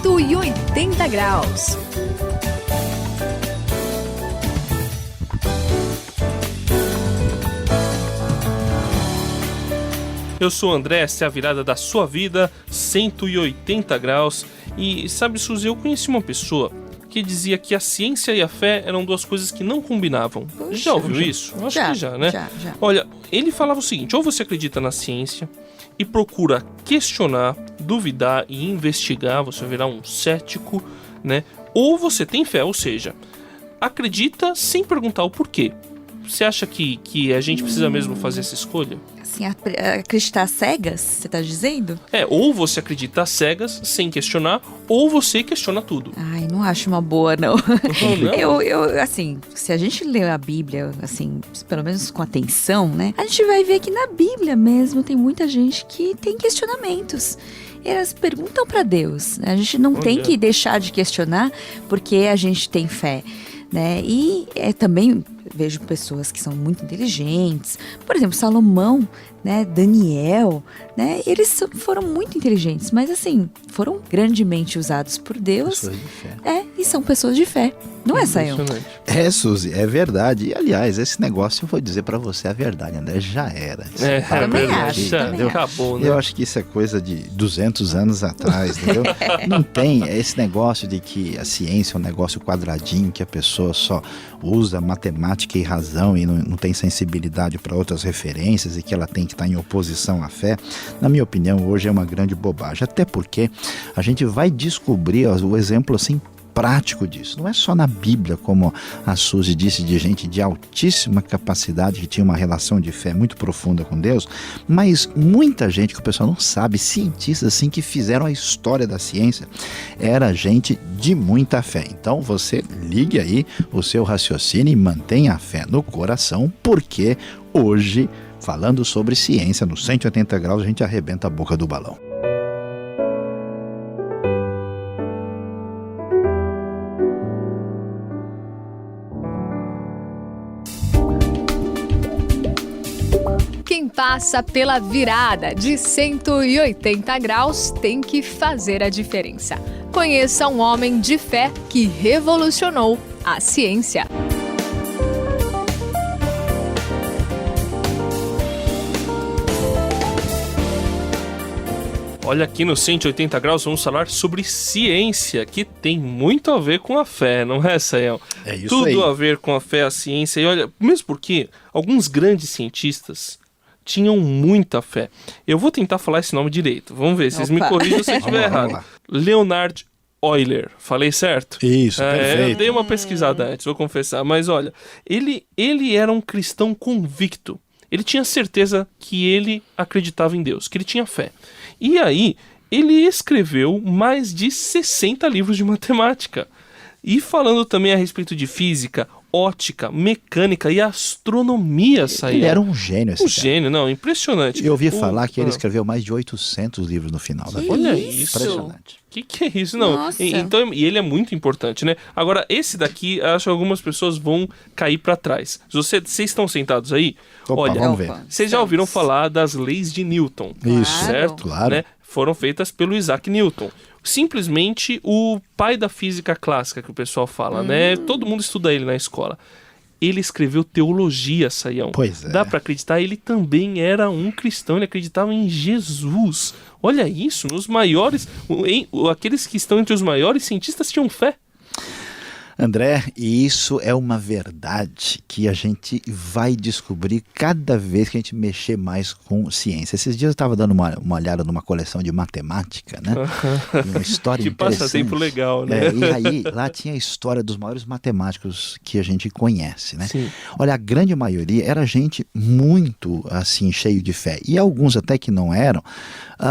180 graus. Eu sou o André, essa é a virada da sua vida, 180 graus. E sabe, Suzy, eu conheci uma pessoa que dizia que a ciência e a fé eram duas coisas que não combinavam. Puxa, já ouviu isso? Eu acho que já, né? Já. Olha, ele falava o seguinte: ou você acredita na ciência e procura questionar, duvidar e investigar, você vai virar um cético, né? Ou você tem fé, ou seja, acredita sem perguntar o porquê. Você acha que a gente precisa mesmo fazer essa escolha? Assim, acreditar cegas, você tá dizendo? Ou você acredita às cegas, sem questionar, ou você questiona tudo. Ai, não acho uma boa, não. Não? Eu, assim, se a gente ler a Bíblia, assim, pelo menos com atenção, né? A gente vai ver que na Bíblia mesmo tem muita gente que tem questionamentos. Elas perguntam pra Deus, né? A gente não tem que deixar de questionar porque a gente tem fé, né? E também vejo pessoas que são muito inteligentes. Por exemplo, Salomão, né, Daniel, né, eles foram muito inteligentes, mas assim, foram grandemente usados por Deus. Pessoas de fé. E são pessoas de fé. Não é, Sayão? Suzy, é verdade. E, aliás, esse negócio, eu vou dizer pra você a verdade, André, já era. Também acho, já acabou, né? Eu acho que isso é coisa de 200 anos atrás, entendeu? Não tem esse negócio de que a ciência é um negócio quadradinho, que a pessoa só usa matemática e razão e não tem sensibilidade para outras referências e que ela tem que estar em oposição à fé. Na minha opinião, hoje é uma grande bobagem. Até porque a gente vai descobrir o exemplo assim prático disso. Não é só na Bíblia, como a Suzy disse, de gente de altíssima capacidade que tinha uma relação de fé muito profunda com Deus, mas muita gente que o pessoal não sabe, cientistas assim que fizeram a história da ciência, era gente de muita fé. Então você ligue aí o seu raciocínio e mantenha a fé no coração, porque hoje, falando sobre ciência, no 180 graus, a gente arrebenta a boca do balão. Quem passa pela virada de 180 graus tem que fazer a diferença. Conheça um homem de fé que revolucionou a ciência. Olha, aqui no 180 graus vamos falar sobre ciência, que tem muito a ver com a fé, não é, Sayão? É isso Tudo aí. a ver com a fé, a ciência. E olha, mesmo porque alguns grandes cientistas tinham muita fé. Eu vou tentar falar esse nome direito. Vamos ver, vocês me corrijam se eu estiver errado. lá. Leonard Euler. Falei certo? Isso, Eu perfeito. dei uma pesquisada antes, vou confessar. Mas olha, ele era um cristão convicto. Ele tinha certeza que ele acreditava em Deus, que ele tinha fé. E aí, ele escreveu mais de 60 livros de matemática. E falando também a respeito de física, ótica, mecânica e astronomia, Sayão. Ele era um gênio, esse Um cara. gênio, não, impressionante. Eu ouvi falar que ele escreveu mais de 800 livros no final da vida. Olha isso. Impressionante. Que é isso? Não. Nossa. Então, e ele é muito importante, né? Agora, esse daqui, acho que algumas pessoas vão cair pra trás. Vocês estão sentados aí? Opa, Olha, vamos ver. vocês já ouviram falar das leis de Newton? Isso, Certo? claro. Né? Foram feitas pelo Isaac Newton. Simplesmente o pai da física clássica, que o pessoal fala, né? Todo mundo estuda ele na escola. Ele escreveu teologia, Sayão. Pois é. Dá pra acreditar, ele também era um cristão, ele acreditava em Jesus. Olha isso, aqueles que estão entre os maiores cientistas tinham fé. André, e isso é uma verdade que a gente vai descobrir cada vez que a gente mexer mais com ciência. Esses dias eu estava dando uma olhada numa coleção de matemática, né? E uma história Que interessante. passatempo legal, né? E aí, lá tinha a história dos maiores matemáticos que a gente conhece, né? Sim. Olha, a grande maioria era gente muito, assim, cheio de fé. E alguns até que não eram.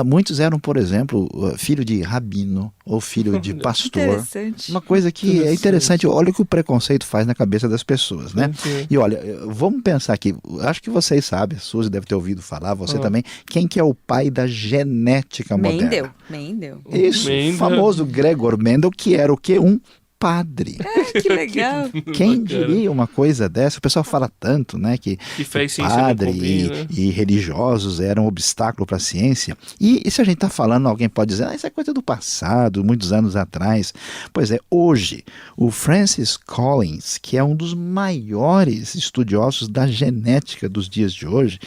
Muitos eram, por exemplo, filho de rabino ou filho de pastor. Interessante. Uma coisa que é interessante. Olha o que o preconceito faz na cabeça das pessoas, né? Sim. E olha, vamos pensar aqui, acho que vocês sabem, a Suzy deve ter ouvido falar, você também, quem que é o pai da genética moderna? Mendel. Isso, Mendel. o famoso Gregor Mendel, que era o quê? Um padre. Que legal. Quem diria uma coisa dessa? O pessoal fala tanto, né, que fé e ciência padre não combina. e religiosos eram um obstáculo para a ciência. E se a gente está falando, alguém pode dizer, isso é coisa do passado, muitos anos atrás. Pois é, hoje, o Francis Collins, que é um dos maiores estudiosos da genética dos dias de hoje,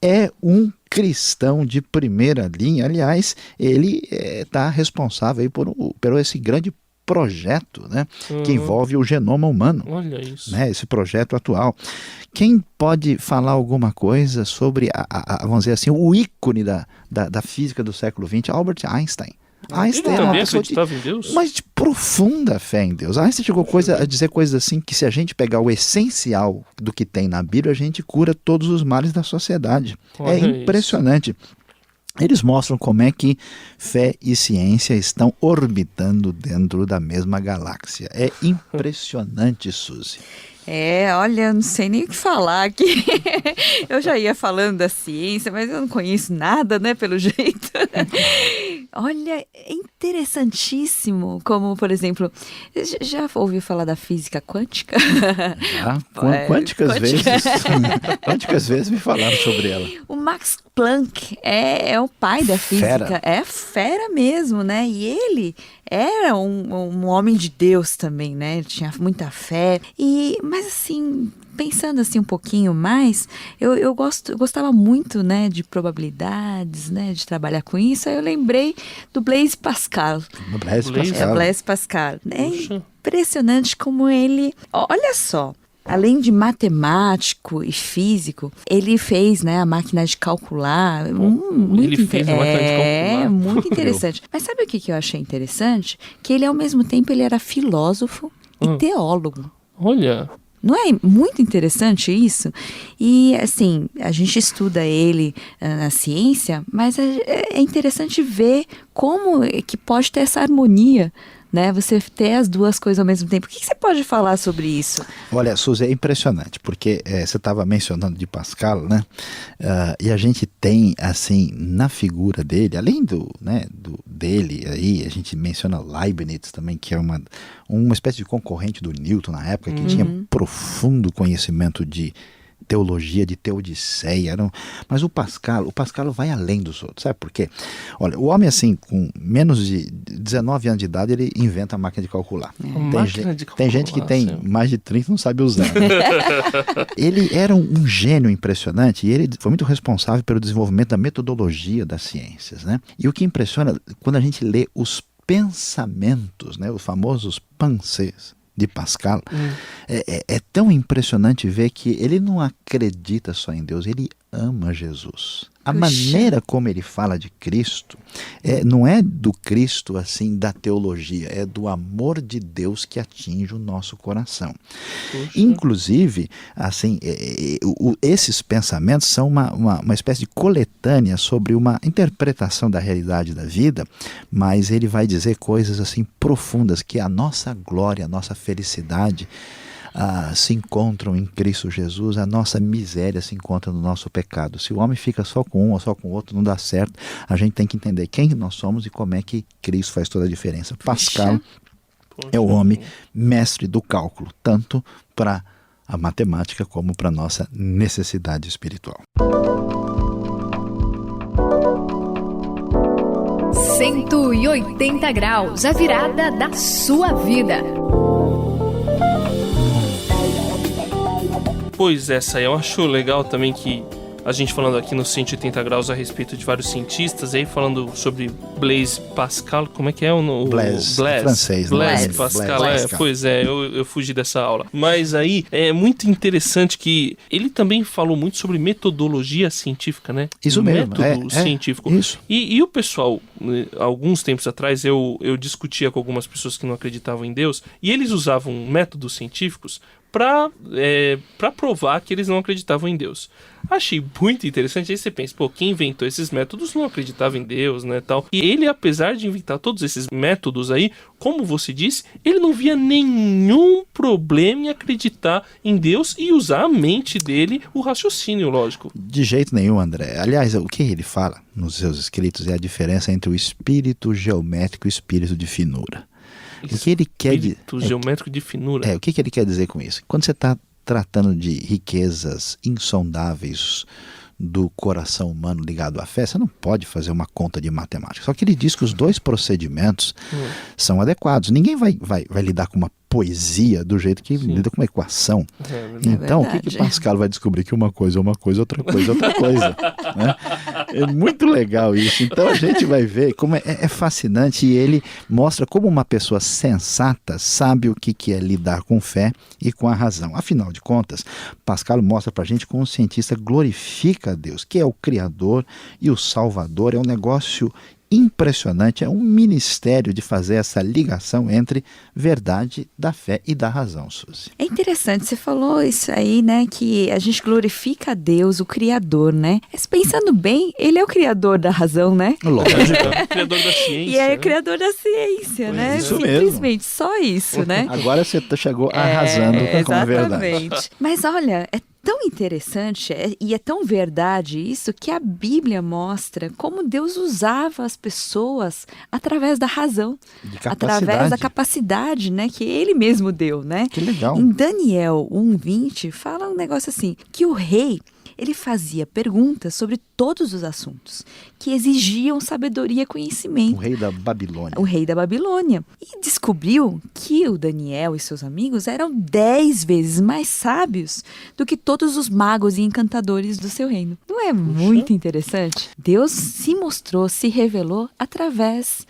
é um cristão de primeira linha. Aliás, ele está responsável aí por esse grande projeto, né, que envolve o genoma humano. Olha isso. Né, esse projeto atual. Quem pode falar alguma coisa sobre, vamos dizer assim, o ícone da física do século XX? Albert Einstein. Einstein Ele era uma também pessoa acreditava em Deus? mas de profunda fé em Deus. Einstein chegou a dizer coisas assim, que se a gente pegar o essencial do que tem na Bíblia, a gente cura todos os males da sociedade. Olha É impressionante. Eles mostram como é que fé e ciência estão orbitando dentro da mesma galáxia. É impressionante, Suzy. Olha, eu não sei nem o que falar aqui. Eu já ia falando da ciência, mas eu não conheço nada, né, pelo jeito. Olha, é interessantíssimo, como, por exemplo, já ouviu falar da física quântica? Quantas vezes me falaram sobre ela. O Max Planck é o pai da física. Fera. É fera mesmo, né? E ele era um homem de Deus também, né? Ele tinha muita fé. Mas assim, pensando assim um pouquinho mais, eu gostava muito, né, de probabilidades, né, de trabalhar com isso. Aí eu lembrei do Blaise Pascal. Blaise Pascal. É impressionante como ele... Olha só. Além de matemático e físico, ele fez, né, a máquina de calcular. Ele fez a máquina de calcular. Muito interessante. Mas sabe o que eu achei interessante? Que ele, ao mesmo tempo, ele era filósofo e teólogo. Olha... Não é muito interessante isso? E, assim, a gente estuda ele na ciência, mas é interessante ver como que pode ter essa harmonia, né? Você ter as duas coisas ao mesmo tempo. O que você pode falar sobre isso? Olha, Suzy, é impressionante, porque você estava mencionando de Pascal, né? E a gente tem, assim, na figura dele, além dele, aí a gente menciona Leibniz também, que é uma espécie de concorrente do Newton na época, que tinha profundo conhecimento de teologia, de teodiceia, mas o Pascal vai além dos outros, sabe por quê? Olha, o homem, assim, com menos de 19 anos de idade, ele inventa a máquina de calcular. Tem gente que tem mais de 30 e não sabe usar. Né? Ele era um gênio impressionante e ele foi muito responsável pelo desenvolvimento da metodologia das ciências, né? E o que impressiona, quando a gente lê os pensamentos, né, os famosos pensées de Pascal, é tão impressionante ver que ele não acredita só em Deus, ele ama Jesus. A maneira como ele fala de Cristo não é do Cristo assim da teologia, é do amor de Deus que atinge o nosso coração. Puxa. Inclusive, assim, esses pensamentos são uma espécie de coletânea sobre uma interpretação da realidade da vida, mas ele vai dizer coisas assim profundas, que a nossa glória, a nossa felicidade se encontram em Cristo Jesus, a nossa miséria se encontra no nosso pecado. Se o homem fica só com um ou só com o outro, não dá certo. A gente tem que entender quem nós somos e como é que Cristo faz toda a diferença. Pascal é o homem mestre do cálculo, tanto para a matemática como para a nossa necessidade espiritual. 180 graus, a virada da sua vida. Pois essa eu acho legal também, que a gente falando aqui no 180 graus a respeito de vários cientistas, aí falando sobre Blaise Pascal, como é que é o Blaise, francês, Blaise Pascal, pois é, eu fugi dessa aula. Mas aí é muito interessante que ele também falou muito sobre metodologia científica, né? Isso mesmo, método científico. Isso. E o pessoal, alguns tempos atrás, eu discutia com algumas pessoas que não acreditavam em Deus, e eles usavam métodos científicos para provar que eles não acreditavam em Deus. Achei muito interessante. Aí você pensa, quem inventou esses métodos não acreditava em Deus, né, tal. E ele, apesar de inventar todos esses métodos aí, como você disse, ele não via nenhum problema em acreditar em Deus e usar a mente dele, o raciocínio lógico. De jeito nenhum, André. Aliás, o que ele fala nos seus escritos é a diferença entre o espírito geométrico e o espírito de finura. O que ele quer Espírito geométrico de finura. o que ele quer dizer com isso? Quando você está tratando de riquezas insondáveis do coração humano ligado à fé, você não pode fazer uma conta de matemática. Só que ele diz que os dois procedimentos são adequados. Ninguém vai lidar com uma poesia do jeito que lida com uma equação. Então, o que Pascal vai descobrir? Que uma coisa é uma coisa, outra coisa é outra coisa. Né? É muito legal isso. Então, a gente vai ver como é fascinante, e ele mostra como uma pessoa sensata sabe o que é lidar com fé e com a razão. Afinal de contas, Pascal mostra pra gente como um cientista glorifica a Deus, que é o Criador e o Salvador. É um negócio impressionante, é um ministério de fazer essa ligação entre verdade da fé e da razão, Suzy. É interessante, você falou isso aí, né, que a gente glorifica a Deus, o Criador, né? Mas pensando bem, ele é o Criador da razão, né? Lógico. É o criador da ciência. E é o Criador da ciência, né? Isso Simplesmente, só isso, né? Agora você chegou arrasando com a verdade. Exatamente. Mas olha, é tão interessante e é tão verdade isso, que a Bíblia mostra como Deus usava as pessoas através da razão, através da capacidade, né, que ele mesmo deu, né? Que legal. Em Daniel 1:20 fala um negócio assim, que o rei, ele fazia perguntas sobre todos os assuntos que exigiam sabedoria e conhecimento. O rei da Babilônia. O rei da Babilônia. E descobriu que o Daniel e seus amigos eram 10 vezes mais sábios do que todos os magos e encantadores do seu reino. Não é muito interessante? Deus se mostrou, se revelou através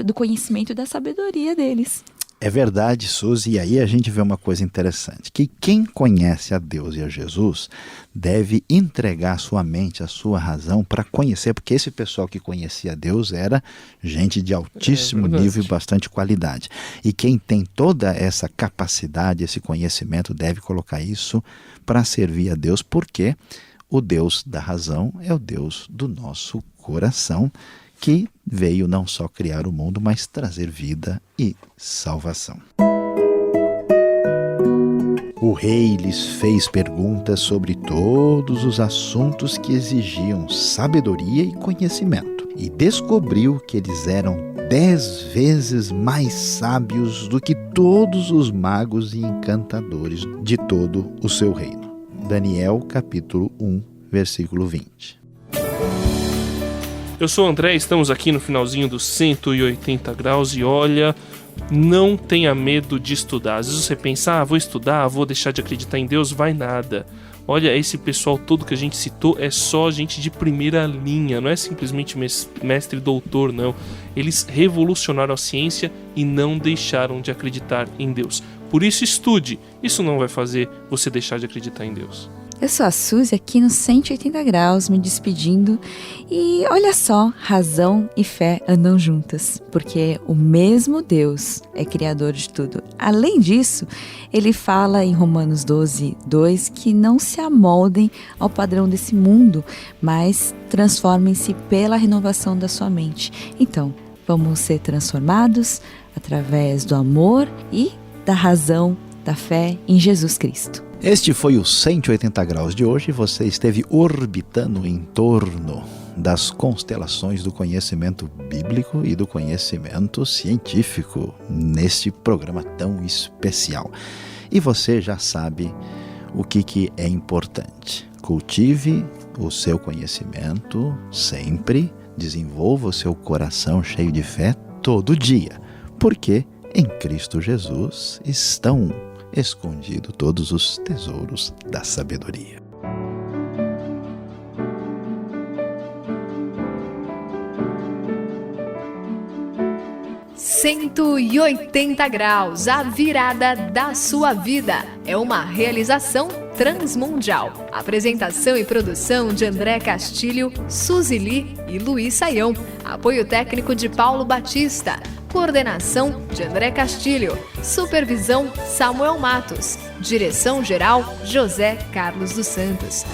do conhecimento e da sabedoria deles. É verdade, Suzy, e aí a gente vê uma coisa interessante, que quem conhece a Deus e a Jesus deve entregar a sua mente, a sua razão para conhecer, porque esse pessoal que conhecia Deus era gente de altíssimo nível e bastante qualidade. E quem tem toda essa capacidade, esse conhecimento, deve colocar isso para servir a Deus, porque o Deus da razão é o Deus do nosso coração, que veio não só criar o mundo, mas trazer vida e salvação. O rei lhes fez perguntas sobre todos os assuntos que exigiam sabedoria e conhecimento, e descobriu que eles eram 10 vezes mais sábios do que todos os magos e encantadores de todo o seu reino. Daniel, capítulo 1, versículo 20. Eu sou o André, estamos aqui no finalzinho dos 180 graus e olha, não tenha medo de estudar. Às vezes você pensa, vou estudar, vou deixar de acreditar em Deus, vai nada. Olha, esse pessoal todo que a gente citou é só gente de primeira linha, não é simplesmente mestre e doutor, não. Eles revolucionaram a ciência e não deixaram de acreditar em Deus. Por isso estude, isso não vai fazer você deixar de acreditar em Deus. Eu sou a Suzy aqui no 180 graus, me despedindo. E olha só, razão e fé andam juntas, porque o mesmo Deus é criador de tudo. Além disso, ele fala em Romanos 12:2 que não se amoldem ao padrão desse mundo, mas transformem-se pela renovação da sua mente. Então, vamos ser transformados através do amor e da razão, da fé em Jesus Cristo. Este foi o 180 graus de hoje. Você esteve orbitando em torno das constelações do conhecimento bíblico e do conhecimento científico neste programa tão especial. E você já sabe o que é importante. Cultive o seu conhecimento sempre, desenvolva o seu coração cheio de fé todo dia, porque em Cristo Jesus estão escondido todos os tesouros da sabedoria. ...180 graus, a virada da sua vida. É uma realização transmundial. Apresentação e produção de André Castilho, Suzy Li e Luiz Saião. Apoio técnico de Paulo Batista. Coordenação de André Castilho. Supervisão Samuel Matos. Direção-geral José Carlos dos Santos.